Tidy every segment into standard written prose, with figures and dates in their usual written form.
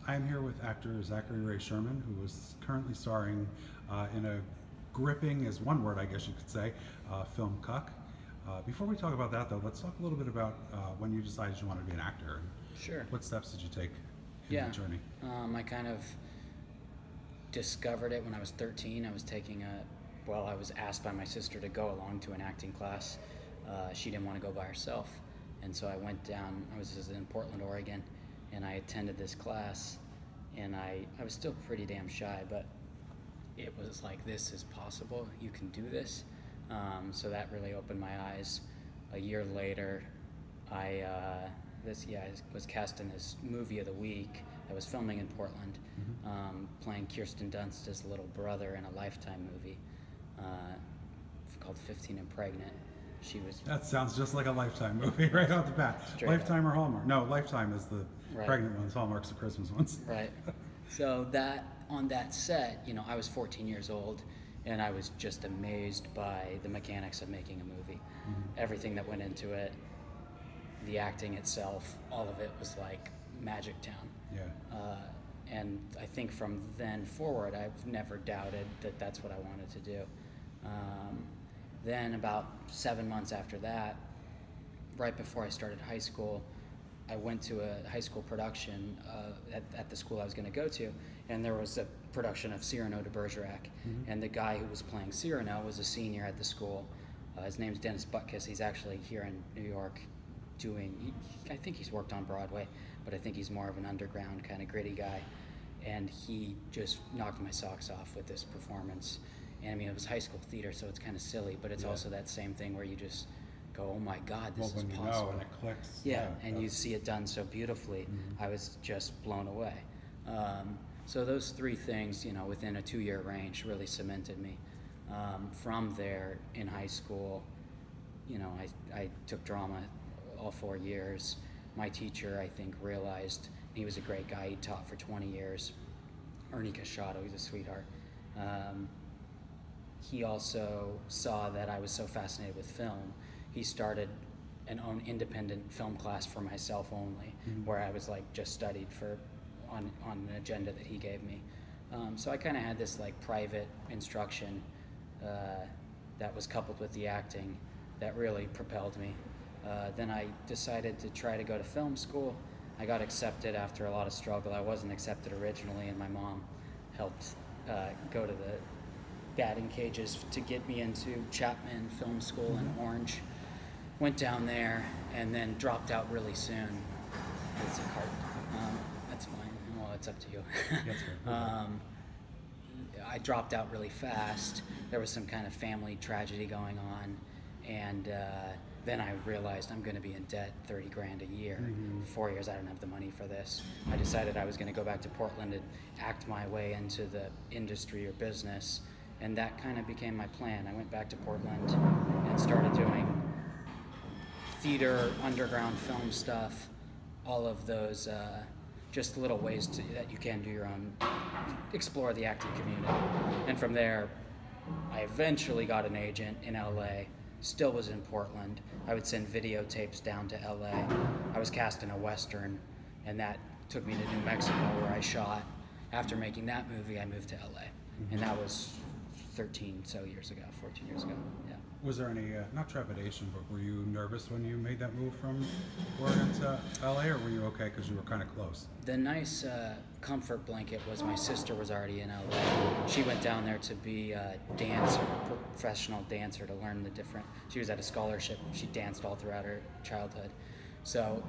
I'm here with actor Zachary Ray Sherman, who is currently starring in a gripping, is one word I guess you could say, film Cuck. Before we talk about that though, let's talk a little bit about when you decided you wanted to be an actor. Sure. What steps did you take in that journey? I kind of discovered it when I was 13. I was asked by my sister to go along to an acting class. She didn't want to go by herself. And so I went down, I was in Portland, Oregon, and I attended this class, and I was still pretty damn shy, but it was like, this is possible, you can do this. So that really opened my eyes. A year later, I was cast in this movie of the week that was filming in Portland, playing Kirsten Dunst's little brother in a Lifetime movie called 15 and Pregnant. That sounds just like a Lifetime movie right off the bat. Lifetime or Hallmark? No, Lifetime is the pregnant ones. Hallmark's the Christmas ones. Right. So on that set, I was 14 years old, and I was just amazed by the mechanics of making a movie. Everything that went into it, the acting itself, all of it was like Magic Town. Yeah. And I think from then forward, I've never doubted that that's what I wanted to do. Then about 7 months after that, right before I started high school, I went to a high school production at the school I was going to go to, and there was a production of Cyrano de Bergerac, and the guy who was playing Cyrano was a senior at the school. His name's Dennis Butkus. He's actually here in New York I think he's worked on Broadway, but I think he's more of an underground kind of gritty guy, and he just knocked my socks off with this performance. And I mean, it was high school theater, so it's kind of silly, but it's also that same thing where you just go, oh my God, this is possible. You know, and it clicks. Yeah, and you see it done so beautifully. I was just blown away. So those three things, within a 2-year range really cemented me. From there, in high school, I took drama all 4 years. My teacher, I think, realized, he was a great guy, he taught for 20 years, Ernie Casciato, he's a sweetheart. He also saw that I was so fascinated with film. He started an own independent film class for myself only, where I was just studied on an agenda that he gave me. So I kind of had this private instruction that was coupled with the acting that really propelled me. Then I decided to try to go to film school. I got accepted after a lot of struggle. I wasn't accepted originally, and my mom helped go to the batting cages to get me into Chapman Film School in Orange. Went down there and then dropped out really soon. It's a cart. That's fine. Well, it's up to you. That's good. I dropped out really fast. There was some kind of family tragedy going on, and then I realized I'm going to be in debt $30 grand a year. 4 years, I don't have the money for this. I decided I was going to go back to Portland and act my way into the industry or business, and that kind of became my plan. I went back to Portland and started doing theater, underground film stuff, all of those just little ways that you can do your own, explore the acting community. And from there, I eventually got an agent in LA, still was in Portland. I would send videotapes down to LA. I was cast in a Western, and that took me to New Mexico where I shot. After making that movie, I moved to LA, and that was 14 years ago. Yeah. Was there any, not trepidation, but were you nervous when you made that move from Oregon to LA, or were you okay because you were kind of close? The nice comfort blanket was my sister was already in LA. She went down there to be a dancer, professional dancer, to learn the different, she was at a scholarship. She danced all throughout her childhood. So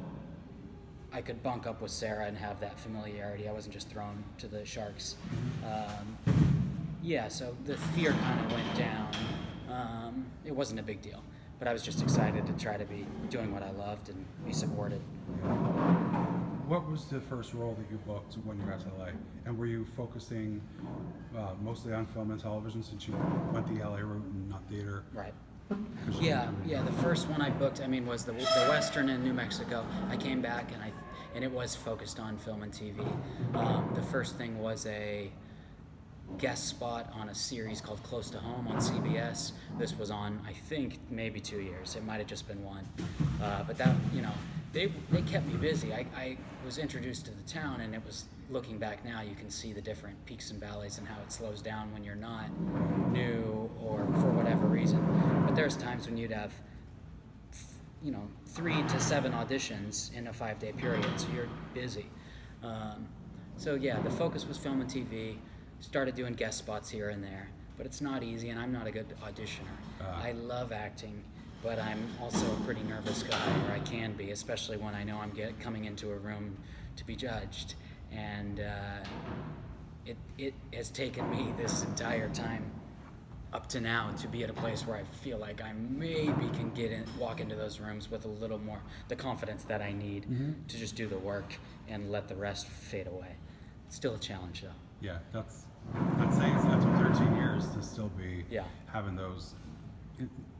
I could bunk up with Sarah and have that familiarity. I wasn't just thrown to the sharks. So the fear kind of went down. It wasn't a big deal, but I was just excited to try to be doing what I loved and be supported. What was the first role that you booked when you got to LA? And were you focusing mostly on film and television since you went the LA route and not theater? Right. Yeah. The first one I booked, was the Western in New Mexico. I came back and it was focused on film and TV. The first thing was a guest spot on a series called Close to Home on CBS. This was on, I think, maybe 2 years. It might have just been one. But that, they kept me busy. I was introduced to the town, and it was, looking back now, you can see the different peaks and valleys and how it slows down when you're not new or for whatever reason. But there's times when you'd have 3 to 7 auditions in a 5-day period, so you're busy. So yeah, the focus was film and TV. Started doing guest spots here and there, but it's not easy, and I'm not a good auditioner. I love acting, but I'm also a pretty nervous guy, or I can be, especially when I know I'm coming into a room to be judged. And it has taken me this entire time up to now to be at a place where I feel like I maybe can walk into those rooms with a little more the confidence that I need to just do the work and let the rest fade away. It's still a challenge, though. Yeah, that's saying after 13 years to still be having those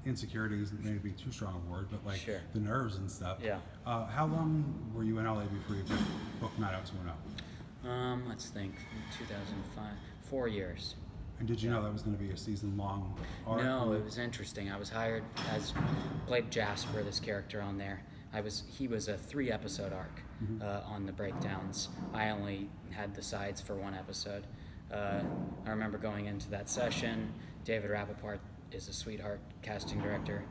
insecurities, maybe too strong a word, but like the nerves and stuff. Yeah. How long were you in LA before you took book 90210? Let's think. 2005, 4 years. And did you know that was going to be a season-long arc? No, it was interesting. I was hired played Jasper, this character on there. He was a 3-episode arc on the breakdowns. I only had the sides for 1 episode. I remember going into that session. David Rappaport is a sweetheart casting director,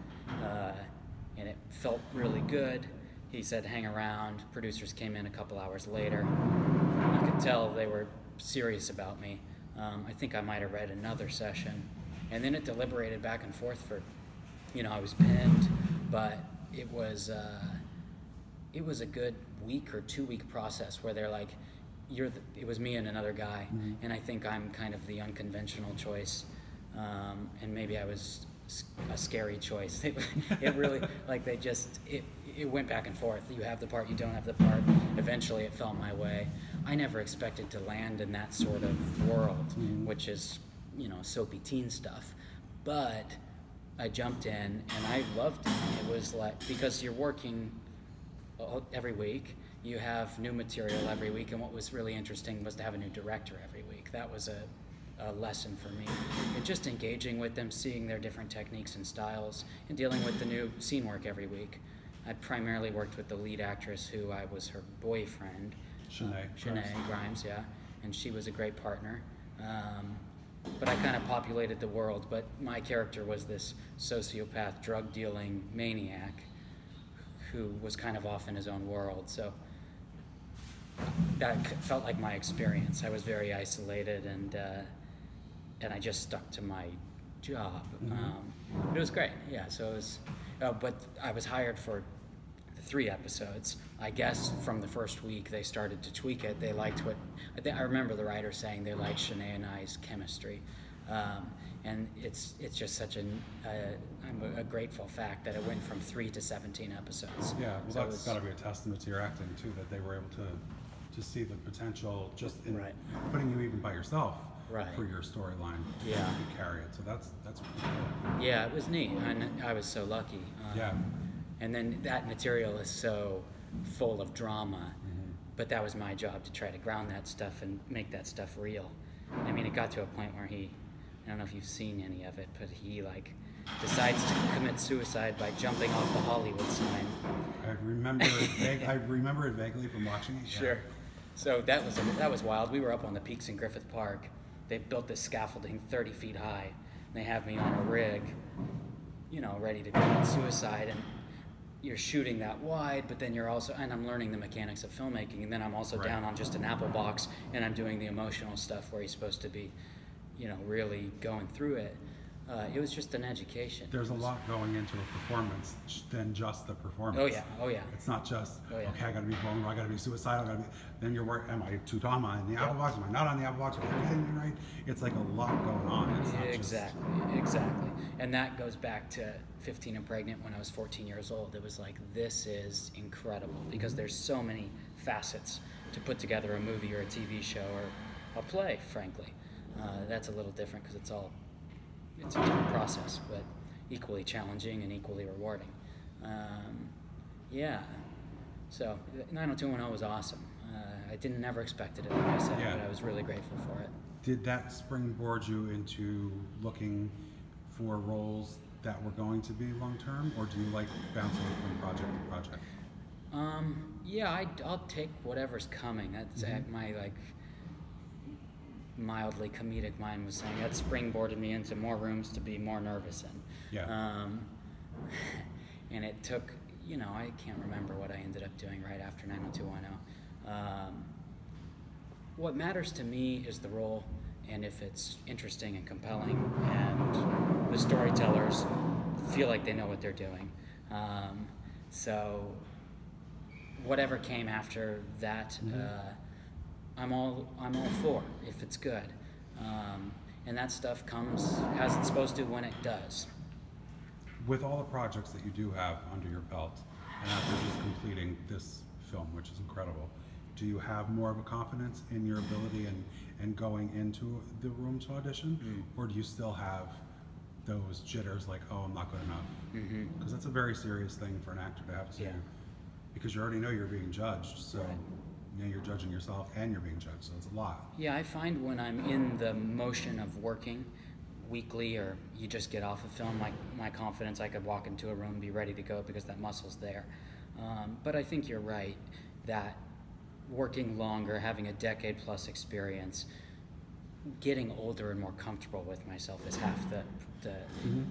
and it felt really good. He said, hang around. Producers came in a couple hours later. You could tell they were serious about me. I think I might have read another session, and then it deliberated back and forth for, I was pinned, but it was a good week or 2-week process where they're like, it was me and another guy, and I think I'm kind of the unconventional choice, and maybe I was a scary choice. It really, like it went back and forth. You have the part, you don't have the part. Eventually it fell my way. I never expected to land in that sort of world, which is, soapy teen stuff. But I jumped in and I loved it. It was like, because you're working every week, you have new material every week, and what was really interesting was to have a new director every week. That was a lesson for me. And just engaging with them, seeing their different techniques and styles, and dealing with the new scene work every week. I primarily worked with the lead actress, who I was her boyfriend. Shanae Grimes, yeah. And she was a great partner. But I kind of populated the world, but my character was this sociopath, drug-dealing maniac who was kind of off in his own world. So that felt like my experience. I was very isolated, and I just stuck to my job. But it was great, yeah. So it was, but I was hired for 3 episodes. I guess from the first week they started to tweak it. They liked I remember the writer saying they liked Shanae and I's chemistry, and it's just such I'm a grateful fact that it went from 3 to 17 episodes. Yeah, well, so that's got to be a testament to your acting too, that they were able to see the potential just in putting you even by yourself for your storyline. Yeah, to carry it. So that's pretty cool. Yeah, it was neat, and I was so lucky. And then that material is so full of drama, but that was my job to try to ground that stuff and make that stuff real. I mean, it got to a point where I don't know if you've seen any of it, but he decides to commit suicide by jumping off the Hollywood sign. I remember it vaguely from watching it. Sure. So that was wild. We were up on the peaks in Griffith Park. They built this scaffolding 30 feet high. And they have me on a rig, ready to commit suicide, and you're shooting that wide, but then and I'm learning the mechanics of filmmaking, and then I'm also down on just an apple box, and I'm doing the emotional stuff where he's supposed to be, really going through it. It was just an education. There's a lot going into a performance than just the performance. Oh yeah. It's not just, okay, I gotta be vulnerable, I gotta be suicidal, then you're working, am I too tall, am I in the apple box, am I not on the apple box, am I getting it right? It's like a lot going on. It's not Exactly. And that goes back to 15 and pregnant when I was 14 years old. It was like, this is incredible, because there's so many facets to put together a movie or a TV show or a play, frankly. That's a little different because it's a different process, but equally challenging and equally rewarding. So 90210 was awesome. I never expected it, like I said, but I was really grateful for it. Did that springboard you into looking for roles that were going to be long-term, or do you like bouncing from project to project? Yeah, I'll take whatever's coming. That's my like mildly comedic mind was saying that springboarded me into more rooms to be more nervous in. Yeah. And it took, I can't remember what I ended up doing right after 90210. What matters to me is the role, and if it's interesting and compelling, and the storytellers feel like they know what they're doing. So whatever came after that, I'm all for if it's good, and that stuff comes as it's supposed to when it does. With all the projects that you do have under your belt, and after just completing this film, which is incredible, do you have more of a confidence in your ability and going into the room to audition, or do you still have those jitters like, oh, I'm not good enough? Because that's a very serious thing for an actor to have to, because you already know you're being judged, so you're judging yourself and you're being judged, so it's a lot. Yeah, I find when I'm in the motion of working weekly, or you just get off a film, my confidence, I could walk into a room, be ready to go because that muscle's there. But I think you're right that working longer, having a decade plus experience, getting older and more comfortable with myself is half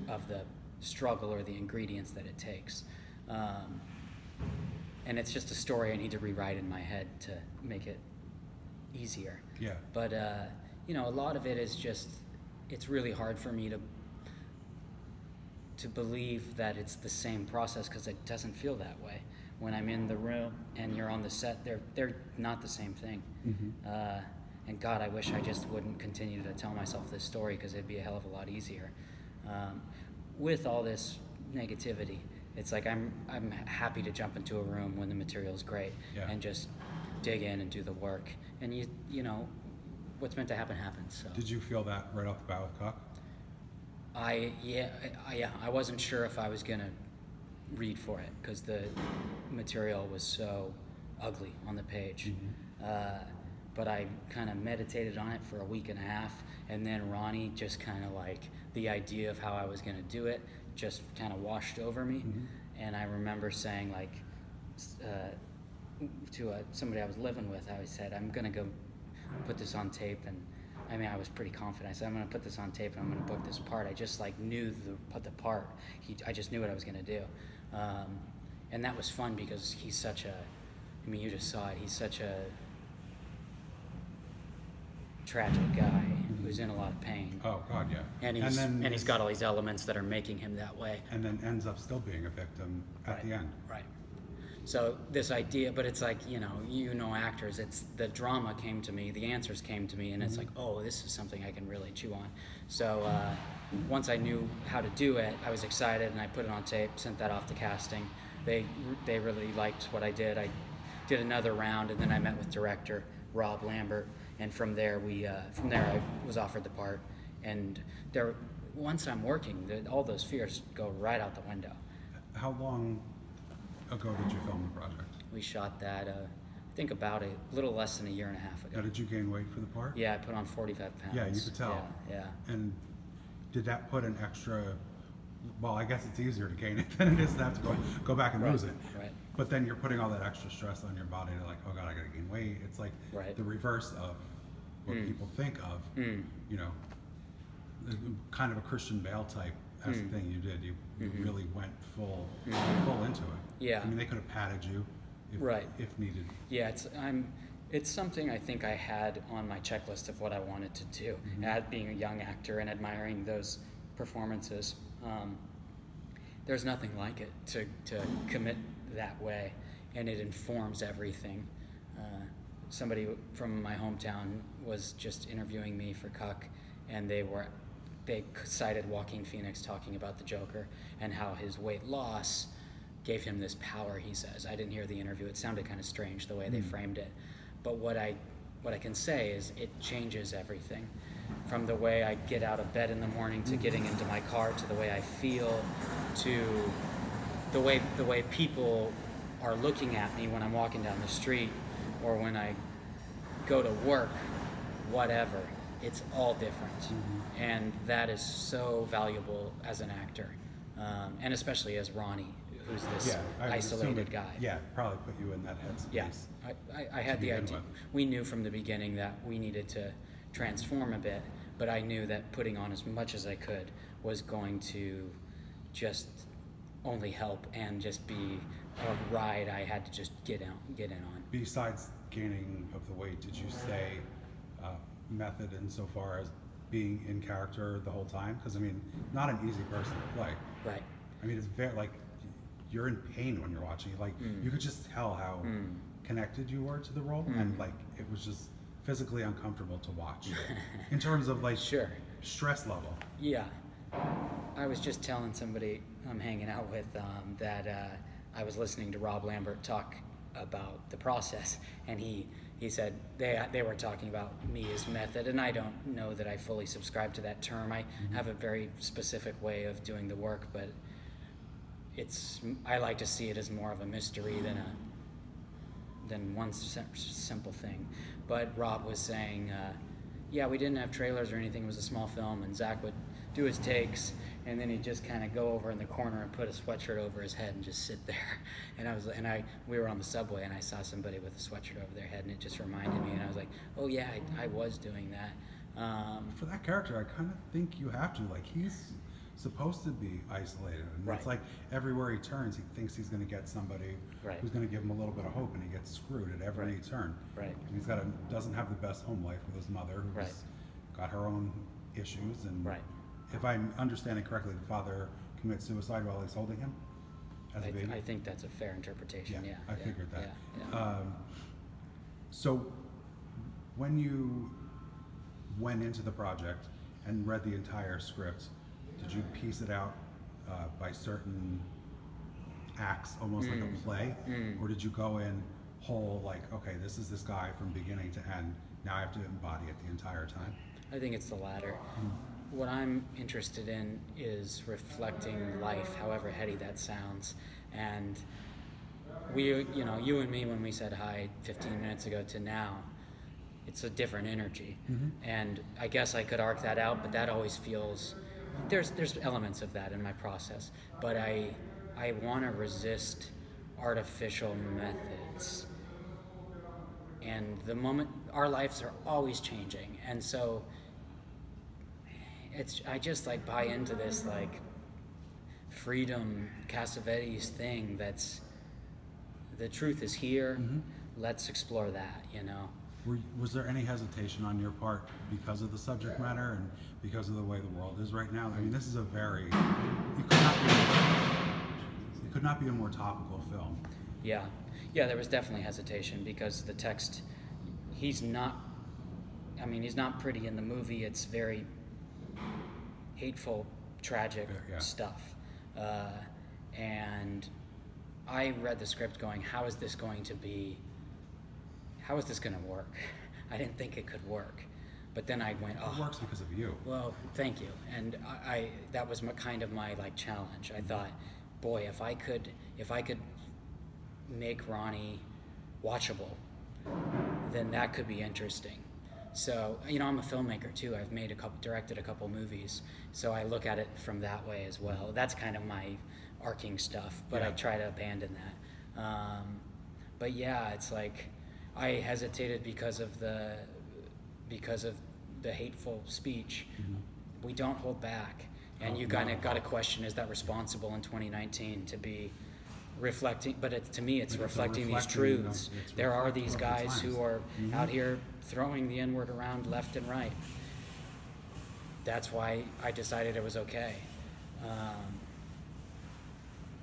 of the struggle or the ingredients that it takes. And it's just a story I need to rewrite in my head to make it easier. Yeah. But a lot of it is just, it's really hard for me to believe that it's the same process, because it doesn't feel that way. When I'm in the room and you're on the set, they're not the same thing. And God, I wish I just wouldn't continue to tell myself this story, because it'd be a hell of a lot easier. With all this negativity, it's like I'm happy to jump into a room when the material's great and just dig in and do the work. And you know, what's meant to happen happens. So. Did you feel that right off the bat with Cuck? I wasn't sure if I was gonna read for it, because the material was so ugly on the page. But I kind of meditated on it for a week and a half, and then Ronnie just kind of like, the idea of how I was gonna do it just kind of washed over me. And I remember saying, like, to somebody I was living with, I said, I'm gonna go put this on tape. And I mean, I was pretty confident. I said, I'm gonna put this on tape and I'm gonna book this part. I just like knew the part. I just knew what I was gonna do. And that was fun, because he's such a, I mean, you just saw it, he's such a tragic guy who's in a lot of pain. Oh God, yeah. And he's got all these elements that are making him that way. And then ends up still being a victim at the end. Right. So this idea, but it's like, you know actors, it's the drama came to me, the answers came to me, and it's like, oh, this is something I can really chew on. So once I knew how to do it, I was excited, and I put it on tape, sent that off to casting. They really liked what I did. I did another round, and then I met with director Rob Lambert, and from there I was offered the part. And once I'm working, all those fears go right out the window. How long ago did you film the project? We shot that, I think about a little less than a year and a half ago. Now, did you gain weight for the part? Yeah, I put on 45 pounds. Yeah, you could tell. Yeah. And did that put an extra, well, I guess it's easier to gain it than it is to have to go back and lose it. Right. But then you're putting all that extra stress on your body to like, oh God, I gotta gain weight. It's like the reverse of what people think of, you know, kind of a Christian Bale type as the thing you did. You really went full into it. Yeah. I mean, they could have padded you if needed. Yeah, it's something I think I had on my checklist of what I wanted to do. As being a young actor and admiring those performances, there's nothing like it to commit that way, and it informs everything. Somebody from my hometown was just interviewing me for Cuck, and they cited Joaquin Phoenix talking about the Joker and how his weight loss gave him this power, he says. I didn't hear the interview. It sounded kind of strange the way they framed it. But what I can say is it changes everything. From the way I get out of bed in the morning to getting into my car, to the way I feel, to the way people are looking at me when I'm walking down the street or when I go to work, whatever. It's all different. And that is so valuable as an actor, and especially as Ronnie, who's this Yeah, I would assume isolated it- guy. Yeah, probably put you in that headspace. Yeah, I had the begin idea. with. We knew from the beginning that we needed to transform a bit, but I knew that putting on as much as I could was going to just only help and just be a ride I had to just get in on. Besides gaining of the weight, did you say method insofar as being in character the whole time? Because I mean, not an easy person to play. Right. I mean, it's very like you're in pain when you're watching. Like you could just tell how connected you were to the role, and like it was just physically uncomfortable to watch in terms of like Sure. stress level. Yeah. I was just telling somebody I'm hanging out with that I was listening to Rob Lambert talk about the process, and he said they were talking about me as method, and I don't know that I fully subscribe to that term. I have a very specific way of doing the work, but I like to see it as more of a mystery than one simple thing. But Rob was saying, yeah, we didn't have trailers or anything. It was a small film, and Zach would do his takes, and then he'd just kind of go over in the corner and put a sweatshirt over his head and just sit there. And we were on the subway, and I saw somebody with a sweatshirt over their head, and it just reminded me. And I was like, oh yeah, I was doing that. For that character, I kind of think you have to. Like he's supposed to be isolated, and Right. it's like everywhere he turns, he thinks he's going to get somebody Right. who's going to give him a little bit of hope, and he gets screwed at every turn. Right. And he's doesn't have the best home life with his mother, who's Right. got her own issues, and Right. if I'm understanding correctly, the father commits suicide while he's holding him as a baby. I think that's a fair interpretation. Yeah. I figured that. Yeah. So when you went into the project and read the entire script, did you piece it out by certain acts, almost like a play, or did you go in whole, like, okay, this is this guy from beginning to end, now I have to embody it the entire time? I think it's the latter. What I'm interested in is reflecting life, however heady that sounds. And you and me, when we said hi 15 minutes ago to now, it's a different energy. And I guess I could arc that out, but that always feels, there's elements of that in my process. But I want to resist artificial methods. And the moment, our lives are always changing. And so I just like buy into this like freedom Cassavetes thing that's, the truth is here, let's explore that, Was there any hesitation on your part because of the subject matter and because of the way the world is right now? I mean, this is a very, it could not be a more topical film. Yeah, there was definitely hesitation because the text, he's not pretty in the movie. It's very hateful, tragic stuff. And I read the script going, how is this going to work? I didn't think it could work. But then I went, oh. It works because of you. Well, thank you. And that was kind of my like challenge. I thought, boy, if I could make Ronnie watchable, then that could be interesting. So, I'm a filmmaker too. I've directed a couple movies, so I look at it from that way as well. That's kind of my arcing stuff, but I try to abandon that. But yeah, it's like I hesitated because of the hateful speech. We don't hold back, and you kind of got to question: is that responsible in 2019 to be reflecting? But to me, it's reflecting these truths. There are these guys who are out here throwing the N-word around left and right. That's why I decided it was okay.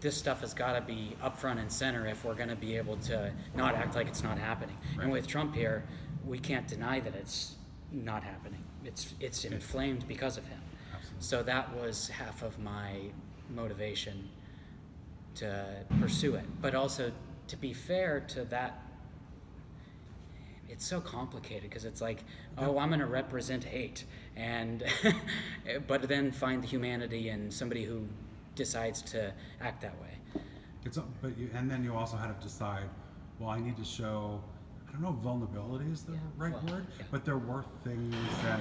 This stuff has got to be up front and center if we're going to be able to not act like it's not happening. Right. And with Trump here, we can't deny that it's not happening. It's inflamed because of him. Absolutely. So that was half of my motivation to pursue it. But also, to be fair to that, it's so complicated because it's like, oh, I'm going to represent hate, and but then find the humanity in somebody who decides to act that way. And then you also had to decide, well, I need to show, I don't know if vulnerability is the right word, but there were things that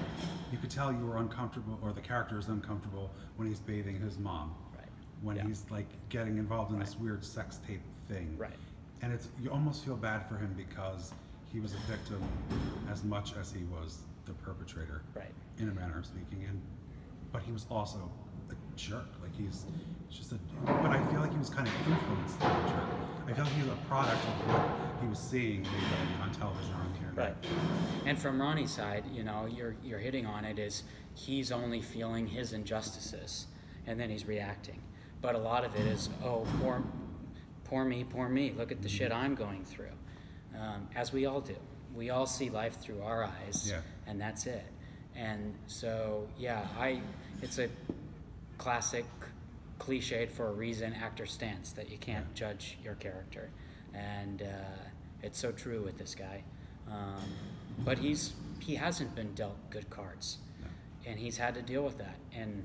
you could tell you were uncomfortable, or the character is uncomfortable when he's bathing his mom. Right. when he's like getting involved in this weird sex tape thing. Right. And you almost feel bad for him because he was a victim as much as he was the perpetrator. Right. In a manner of speaking. But he was also a jerk. Like he's just but I feel like he was kind of influenced by a jerk. I feel like he was a product of what he was seeing maybe on television or on the internet. Right. And from Ronnie's side, you know, you're hitting on it, is he's only feeling his injustices and then he's reacting. But a lot of it is, oh, poor me, look at the shit I'm going through. As we all do. We all see life through our eyes, and that's it. And so, yeah, it's a classic, cliched for a reason actor stance that you can't judge your character. And it's so true with this guy. But he hasn't been dealt good cards. No. And he's had to deal with that. And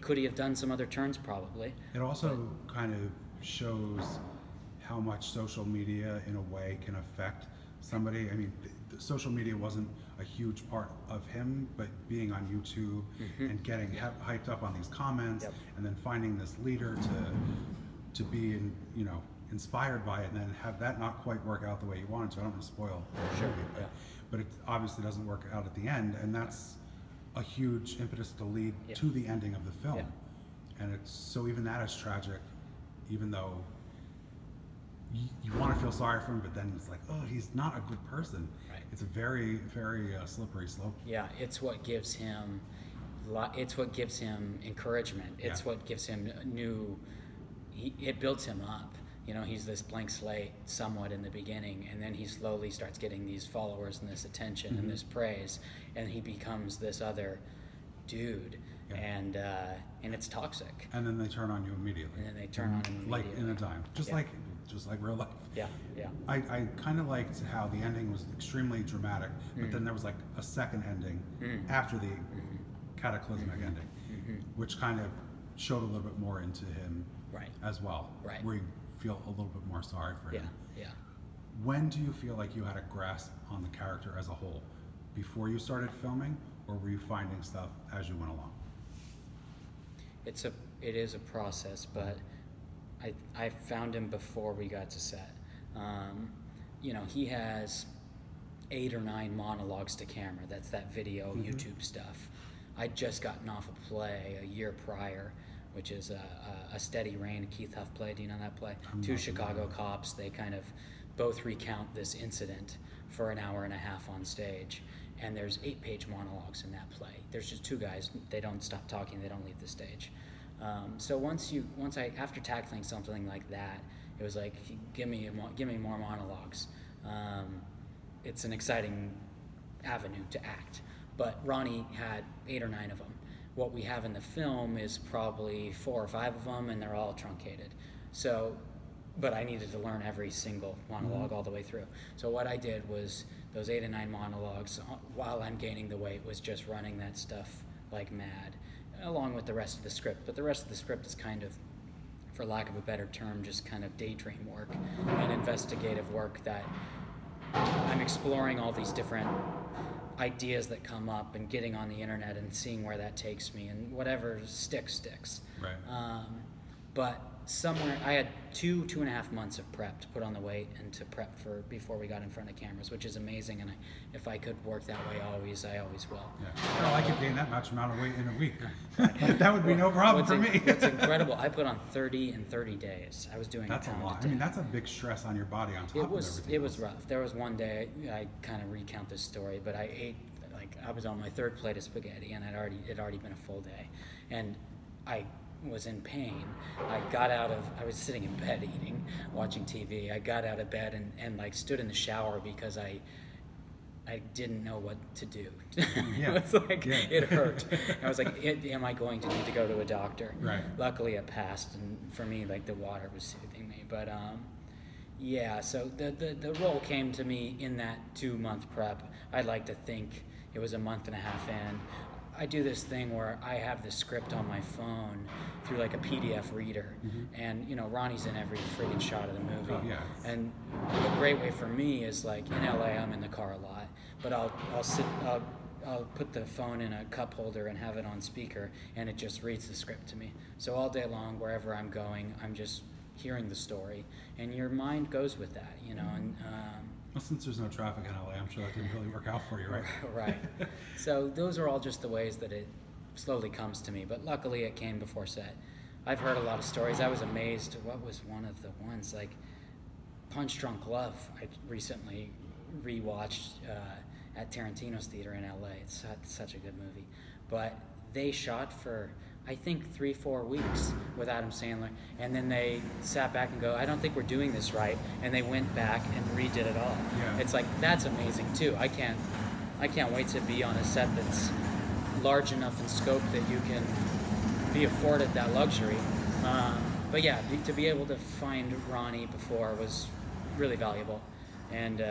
could he have done some other turns? Probably. It also kind of shows how much social media in a way can affect somebody. I mean, social media wasn't a huge part of him, but being on YouTube and getting hyped up on these comments and then finding this leader to be inspired by it, and then have that not quite work out the way you wanted to. I don't want to spoil the movie, but it obviously doesn't work out at the end, and that's a huge impetus to lead to the ending of the film. And it's so, even that is tragic, even though you want to feel sorry for him, but then it's like, oh, he's not a good person. Right. It's a very, very slippery slope. Yeah, it's what gives him encouragement. It's what gives him it builds him up. You know, he's this blank slate somewhat in the beginning, and then he slowly starts getting these followers and this attention and this praise, and he becomes this other dude. And it's toxic. And then they turn on you immediately. And then they turn on him like in a dime, just like real life. Yeah, yeah. I kind of liked how the ending was extremely dramatic, but then there was like a second ending after the cataclysmic ending, which kind of showed a little bit more into him as well, where you feel a little bit more sorry for him. Yeah. When do you feel like you had a grasp on the character as a whole? Before you started filming, or were you finding stuff as you went along? It is a process, but I found him before we got to set. You know, he has 8 or 9 monologues to camera. That's that video, YouTube stuff. I'd just gotten off a play a year prior, which is a Steady Rain, a Keith Huff play. Do you know that play? 2 Chicago cops. They kind of both recount this incident for an hour and a half on stage. And there's 8-page monologues in that play. There's just 2 guys. They don't stop talking. They don't leave the stage. So after tackling something like that, it was like, give me more monologues. It's an exciting avenue to act. But Ronnie had 8 or 9 of them. What we have in the film is probably 4 or 5 of them, and they're all truncated. So, but I needed to learn every single monologue all the way through. So what I did was, those 8 and 9 monologues, while I'm gaining the weight, was just running that stuff like mad, along with the rest of the script. But the rest of the script is kind of, for lack of a better term, just kind of daydream work and investigative work that I'm exploring all these different ideas that come up and getting on the internet and seeing where that takes me, and whatever sticks. Right. But somewhere, I had 2.5 months of prep to put on the weight and to prep for before we got in front of cameras, which is amazing. And if I could work that way I always will. Yeah. Well, I could gain that much amount of weight in a week. That would be no problem for me. It's incredible. I put on 30 in 30 days. I was doing that's a lot. I mean, that's a big stress on your body on top of everything. It was rough. There was one day, I kind of recount this story, but I ate, like, I was on my 3rd plate of spaghetti, and it had already been a full day, and I was in pain. I was sitting in bed eating, watching TV. I got out of bed and like stood in the shower because I didn't know what to do. It was like, it hurt. I was like, am I going to need to go to a doctor? Right. Luckily it passed, and for me, like, the water was soothing me. But so the role came to me in that 2-month prep. I'd like to think it was a month and a half in. I do this thing where I have the script on my phone through like a PDF reader, and you know, Ronnie's in every friggin' shot of the movie. And a great way for me is, like, in LA, I'm in the car a lot, but I'll I'll put the phone in a cup holder and have it on speaker, and it just reads the script to me. So all day long, wherever I'm going, I'm just hearing the story, and your mind goes with that, you know. And well, since there's no traffic in LA, I'm sure that didn't really work out for you, right? Right. So those are all just the ways that it slowly comes to me, but luckily it came before set. I've heard a lot of stories. I was amazed. What was one of the ones, like Punch Drunk Love, I recently rewatched at Tarantino's theater in LA. It's such a good movie. But they shot for, I think, 3-4 weeks with Adam Sandler, and then they sat back and go, I don't think we're doing this right, and they went back and redid it all. Yeah. It's like, that's amazing too. I can't wait to be on a set that's large enough in scope that you can be afforded that luxury. But yeah, to be able to find Ronnie before was really valuable. And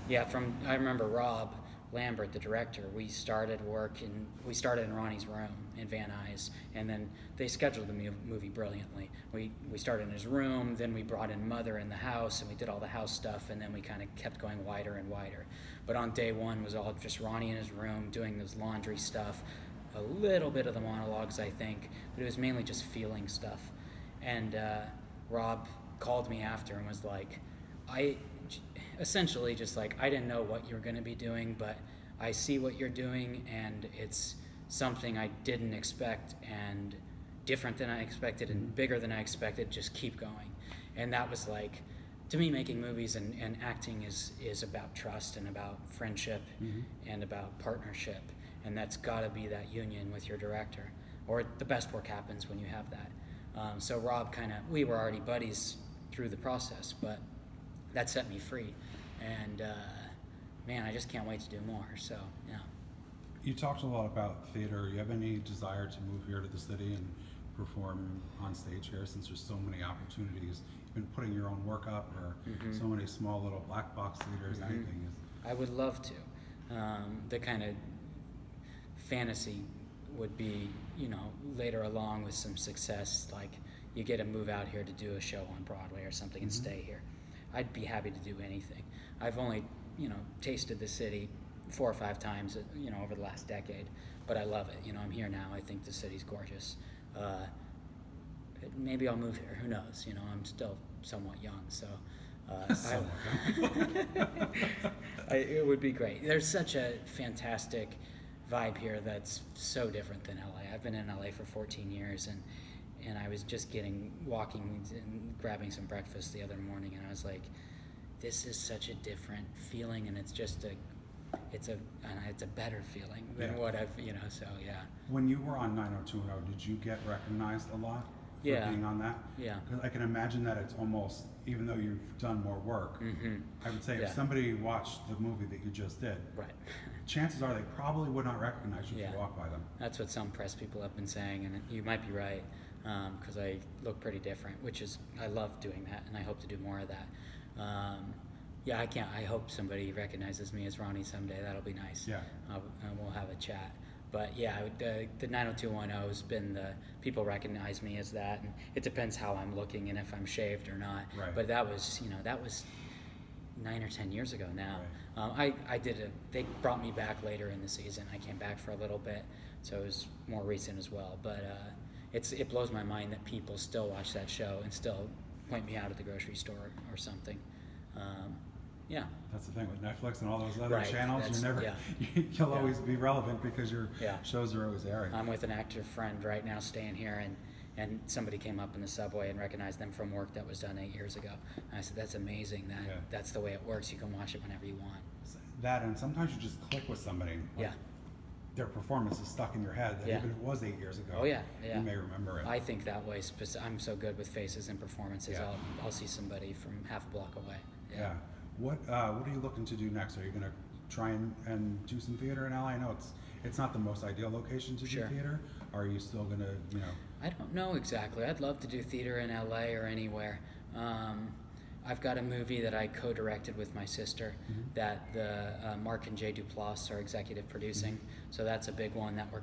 yeah, I remember Rob Lambert, the director, we started in Ronnie's room in Van Nuys, and then they scheduled the movie brilliantly. We started in his room, then we brought in Mother in the house, and we did all the house stuff, and then we kind of kept going wider and wider. But on day one was all just Ronnie in his room doing this laundry stuff, a little bit of the monologues, I think, but it was mainly just feeling stuff. And Rob called me after and was like, essentially just like, I didn't know what you were going to be doing, but I see what you're doing, and it's something I didn't expect, and different than I expected, and bigger than I expected. Just keep going. And that was like, to me, making movies and acting is about trust and about friendship and about partnership, and that's got to be that union with your director, or the best work happens when you have that. So Rob we were already buddies through the process, but that set me free, and man, I just can't wait to do more. So yeah. You talked a lot about theater. You have any desire to move here to the city and perform on stage here, since there's so many opportunities? You've been putting your own work up, or so many small little black box theaters. Anything is. I would love to. The kind of fantasy would be, you know, later along with some success, like you get to move out here to do a show on Broadway or something and stay here. I'd be happy to do anything. I've only, you know, tasted the city 4 or 5 times, you know, over the last decade, but I love it. You know, I'm here now. I think the city's gorgeous. Maybe I'll move here. Who knows? You know, I'm still somewhat young, so it would be great. There's such a fantastic vibe here that's so different than LA. I've been in LA for 14 years, and I was just walking and grabbing some breakfast the other morning, and I was like, this is such a different feeling, and it's a better feeling than what I've, you know, so yeah. When you were on 90210, did you get recognized a lot for being on that? Yeah. 'Cause I can imagine that it's almost, even though you've done more work, I would say if somebody watched the movie that you just did, chances are they probably would not recognize you if you walk by them. That's what some press people have been saying, and you might be right, because I look pretty different, which is, I love doing that, and I hope to do more of that. Yeah, I hope somebody recognizes me as Ronnie someday. That'll be nice. Yeah. And we'll have a chat. But yeah, the 90210 has been people recognize me as that, and it depends how I'm looking and if I'm shaved or not. Right. But that was 9 or 10 years ago now. Right. They brought me back later in the season. I came back for a little bit, so it was more recent as well. But it blows my mind that people still watch that show and still point me out at the grocery store or something. Yeah. That's the thing with Netflix and all those other channels. You'll always be relevant because your shows are always airing. I'm with an actor friend right now staying here, and somebody came up in the subway and recognized them from work that was done 8 years ago. And I said, that's amazing. That's the way it works. You can watch it whenever you want. That, and sometimes you just click with somebody. Like their performance is stuck in your head that even if it was 8 years ago, you may remember it. I think that way. I'm so good with faces and performances. I'll see somebody from half a block away. Yeah. What are you looking to do next? Are you going to try and do some theater in LA? I know it's not the most ideal location to do theater. Are you still going to, I don't know exactly. I'd love to do theater in LA or anywhere. I've got a movie that I co-directed with my sister that the Mark and Jay Duplass are executive producing. So that's a big one that we're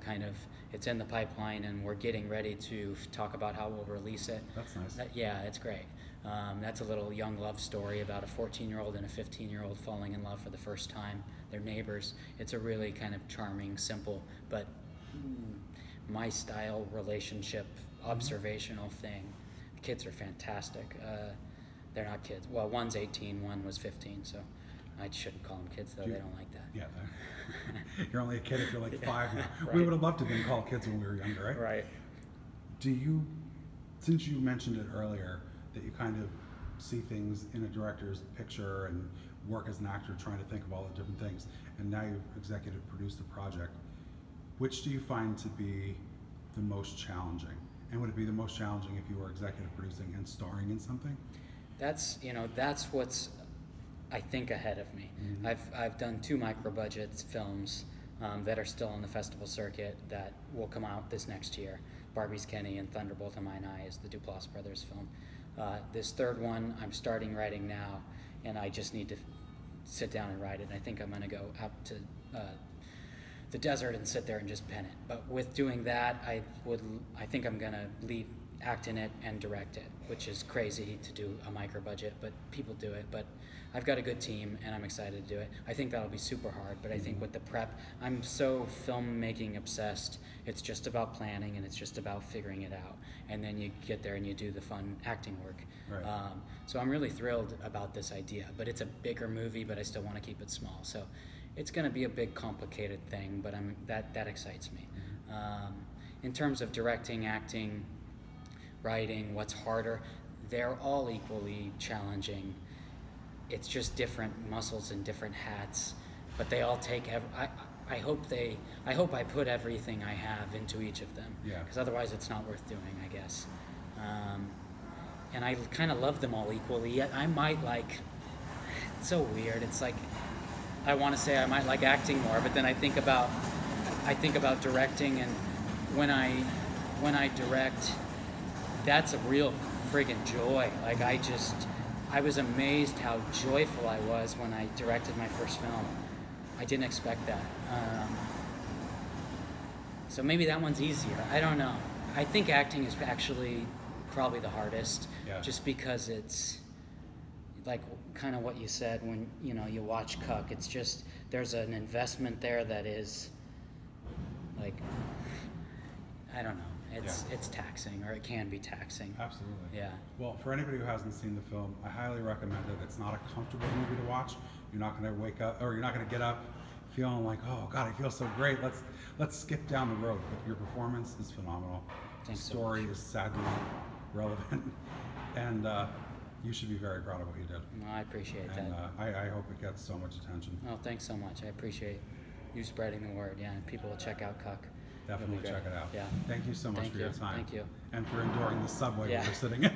it's in the pipeline, and we're getting ready to talk about how we'll release it. That's nice. Yeah, it's great. That's a little young love story about a 14-year-old and a 15-year-old falling in love for the first time. They're neighbors. It's a really kind of charming, simple, but my style relationship, observational thing. The kids are fantastic. They're not kids. Well, one's 18, one was 15, so I shouldn't call them kids, though. They don't like that. Yeah, you're only a kid if you're like 5 now. Right. We would have loved to have been called kids when we were younger, right? Right. Do you, since you mentioned it earlier, that you kind of see things in a director's picture and work as an actor trying to think of all the different things, and now you've executive produced a project, which do you find to be the most challenging? And would it be the most challenging if you were executive producing and starring in something? That's what's, I think, ahead of me. I've done 2 micro-budget films that are still on the festival circuit that will come out this next year. Barbie's Kenny and Thunderbolt in Mine Eye is the Duplass brothers film. This third one I'm starting writing now, and I just need to sit down and write it. And I think I'm going to go out to the desert and sit there and just pen it. But with doing that, I think I'm going to act in it and direct it, which is crazy to do a micro budget, but people do it. But I've got a good team, and I'm excited to do it. I think that'll be super hard, but I think with the prep, I'm so filmmaking obsessed. It's just about planning, and it's just about figuring it out. And then you get there and you do the fun acting work. Right. So I'm really thrilled about this idea, but it's a bigger movie, but I still want to keep it small. So it's going to be a big, complicated thing, but that excites me. In terms of directing, acting, writing, what's harder, they're all equally challenging. It's just different muscles and different hats, but they all take. I hope I put everything I have into each of them. Yeah. Because otherwise, it's not worth doing, I guess. And I kind of love them all equally. Yet I might like. It's so weird. It's like I want to say I might like acting more, but then I think about directing, and when I direct, that's a real friggin' joy. Like I was amazed how joyful I was when I directed my first film. I didn't expect that. So maybe that one's easier. I don't know. I think acting is actually probably the hardest, just because it's like kind of what you said when you watch Cuck. It's just there's an investment there that is like, I don't know. It's taxing, or it can be taxing. Absolutely. Yeah. Well, for anybody who hasn't seen the film, I highly recommend it. It's not a comfortable movie to watch. You're not going to wake up, or you're not going to get up feeling like, oh God, I feel so great. Let's skip down the road. But your performance is phenomenal. Thanks The story so much. is sadly relevant, and you should be very proud of what you did. Well, I appreciate And that. I hope it gets so much attention. Oh, thanks so much. I appreciate you spreading the word. Yeah, and people will check out Cuck. Definitely It'll be check great. it out. Yeah. Thank you so much Thank for your you. time. Thank you. And for enduring the subway we Yeah. were sitting in.